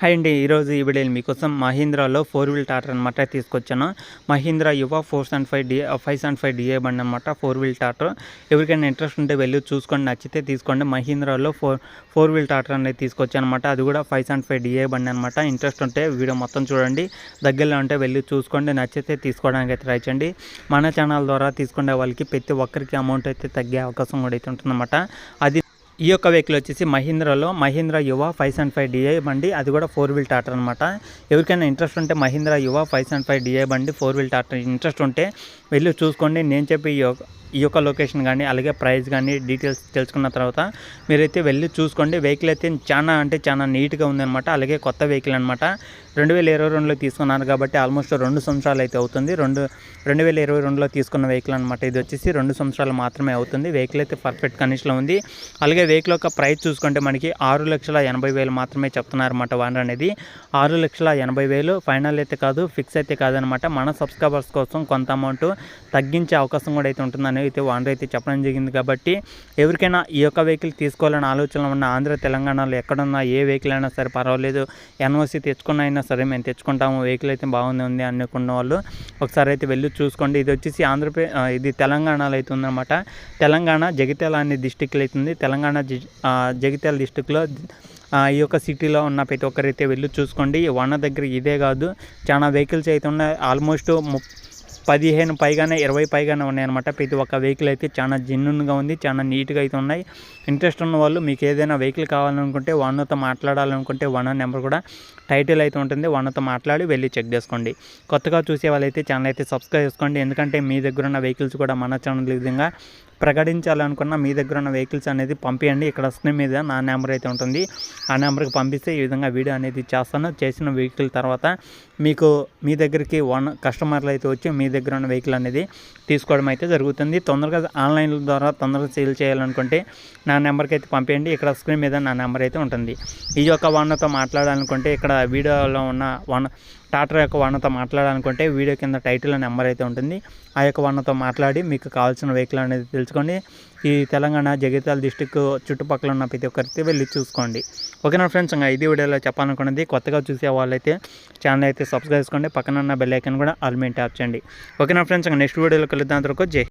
Hi అండి. ఈరోజు ఈ వీడియోలో మీకోసం మహీంద్రాలో 4 వీల్ టాటర్ అనమాట తీసుకొచ్చాను. మహీంద్రా యువ 575 డిఏ బండి అనమాట. 4 వీల్ టాటర్. ఎవరికైనా ఇంట్రెస్ట్ ఉంటే వెళ్ళి చూసుకోండి, నచ్చితే తీసుకోండి. మహీంద్రాలో 4 వీల్ టాటర్ అనేది తీసుకొచ్చాను అనమాట. అది కూడా 575 డిఏ బండి అనమాట. ఇంట్రెస్ట్ ఉంటే వీడియో మొత్తం చూడండి. దగ్గరలో ఉంటే వెళ్ళి చూసుకోండి, నచ్చితే తీసుకోవడానికి అయితే ట్రై చేయండి. మన ఛానల్ ద్వారా తీసుకునే వాళ్ళకి ప్రతి ఒక్కరికి అమౌంట్ అయితే తగ్గే అవకాశం కూడా అయితే ఉంటుందన్నమాట. అది ఈ యొక్క వెహికల్ వచ్చేసి మహీంద్రా యువ 575 డిఐ బండి. అది కూడా 4 వీల్ టాటర్ అనమాట. ఎవరికైనా ఇంట్రెస్ట్ ఉంటే మహీంద్రా యువ 575 డిఐ బండి 4 వీల్ టాటర్ ఇంట్రెస్ట్ ఉంటే వెళ్ళి చూసుకోండి. నేను చెప్పి ఈ యొక్క లొకేషన్ కానీ అలాగే ప్రైస్ కానీ డీటెయిల్స్ తెలుసుకున్న తర్వాత మీరైతే వెళ్ళి చూసుకోండి. వెహికల్ అయితే చాలా నీట్గా ఉందన్నమాట. అలాగే కొత్త వెహికల్ అనమాట. 2022లో తీసుకున్నారు కాబట్టి ఆల్మోస్ట్ 2 సంవత్సరాలు అయితే అవుతుంది. 2022లో తీసుకున్న వెహికల్ అనమాట. ఇది వచ్చేసి 2 సంవత్సరాలు మాత్రమే అవుతుంది. వెహికల్ అయితే పర్ఫెక్ట్ కండిషన్లో ఉంది. అలాగే వెహికల్ యొక్క ప్రైస్ చూసుకుంటే మనకి 6,80,000 మాత్రమే చెప్తున్నారన్నమాట. ఓనర్ అనేది 6,80,000 ఫైనల్ అయితే కాదు, ఫిక్స్ అయితే కాదనమాట. మన సబ్స్క్రైబర్స్ కోసం కొంత అమౌంట్ తగ్గించే అవకాశం కూడా అయితే ఉంటుందని అయితే ఓనర్ అయితే చెప్పడం జరిగింది. కాబట్టి ఎవరికైనా ఈ యొక్క వెహికల్ తీసుకోవాలని ఆలోచన ఉన్న ఆంధ్ర తెలంగాణలో ఎక్కడున్నా ఏ వెహికల్ అయినా సరే పర్వాలేదు, ఎన్ఓసి తెచ్చుకున్న అయినా సరే మేము తెచ్చుకుంటాము, వెహికల్ అయితే బాగుంది అనుకున్న వాళ్ళు ఒకసారి అయితే వెళ్ళి చూసుకోండి. ఇది వచ్చేసి ఇది తెలంగాణలో అయితే ఉందన్నమాట. తెలంగాణ జగిత్యాల అనే డిస్టిక్లో అవుతుంది. తెలంగాణ జగిత్యాల డిస్టిక్లో ఈ యొక్క సిటీలో ఉన్న ప్రతి ఒక్కరైతే వెళ్ళి చూసుకోండి. వన దగ్గర ఇదే కాదు, చాలా వెహికల్స్ అయితే ఉన్నాయి. ఆల్మోస్ట్ 15 పైగానే 20 పైగానే ఉన్నాయన్నమాట. ప్రతి ఒక్క వెహికల్ అయితే చాలా జెన్యూన్గా ఉంది, చాలా నీట్గా అయితే ఉన్నాయి. ఇంట్రెస్ట్ ఉన్న వాళ్ళు మీకు ఏదైనా వెహికల్ కావాలనుకుంటే ఓనర్తో మాట్లాడాలనుకుంటే ఓనర్ నెంబర్ కూడా టైటిల్ అయితే ఉంటుంది. ఓనర్తో మాట్లాడి వెళ్ళి చెక్ చేసుకోండి. కొత్తగా చూసే వాళ్ళైతే ఛానల్ అయితే సబ్స్క్రైబ్ చేసుకోండి. ఎందుకంటే మీ దగ్గర ఉన్న వెహికల్స్ కూడా మన ఛానల్ విధంగా ప్రకటించాలనుకున్న మీ దగ్గర ఉన్న వెహికల్స్ అనేది పంపించండి. ఇక్కడ స్క్రీన్ మీద నా నెంబర్ అయితే ఉంటుంది. ఆ నెంబర్కి పంపిస్తే ఈ విధంగా వీడియో అనేది చేస్తాను. చేసిన వెహికల్ తర్వాత మీకు మీ దగ్గరికి కస్టమర్లు అయితే వచ్చి మీ దగ్గర ఉన్న వెహికల్ అనేది తీసుకోవడం అయితే జరుగుతుంది. తొందరగా ఆన్లైన్ ద్వారా తొందరగా సేల్ చేయాలనుకుంటే నా నెంబర్కి అయితే పంపించండి. ఇక్కడ స్క్రీన్ మీద నా నెంబర్ అయితే ఉంటుంది. ఈ యొక్క ఓనర్తో మాట్లాడాలనుకుంటే ఇక్కడ వీడియోలో ఉన్న టాటర్ యొక్క ఓనర్తో మాట్లాడాలనుకుంటే వీడియో కింద టైటిల్ నెంబర్ అయితే ఉంటుంది. ఆ యొక్క ఓనర్తో మాట్లాడి మీకు కావాల్సిన వెహికల్ అనేది తెలుసుకొని ఈ తెలంగాణ జగిత్యాల డిస్టిక్ చుట్టుపక్కల ఉన్న ప్రతి ఒక్కరికి వెళ్ళి చూసుకోండి. ఓకేనా ఫ్రెండ్స్, ఇంకా ఇది వీడియోలో చెప్పాలనుకున్నది. కొత్తగా చూసే వాళ్ళైతే ఛానల్ అయితే సబ్స్క్రైబ్ చేసుకోండి. పక్కన ఉన్న బెల్ ఐకాన్ కూడా ఆల్ మీద ట్యాప్ చేయండి. ఓకేనా ఫ్రెండ్స్, ఇంకా నెక్స్ట్ వీడియోలో కలుద్దాం. జై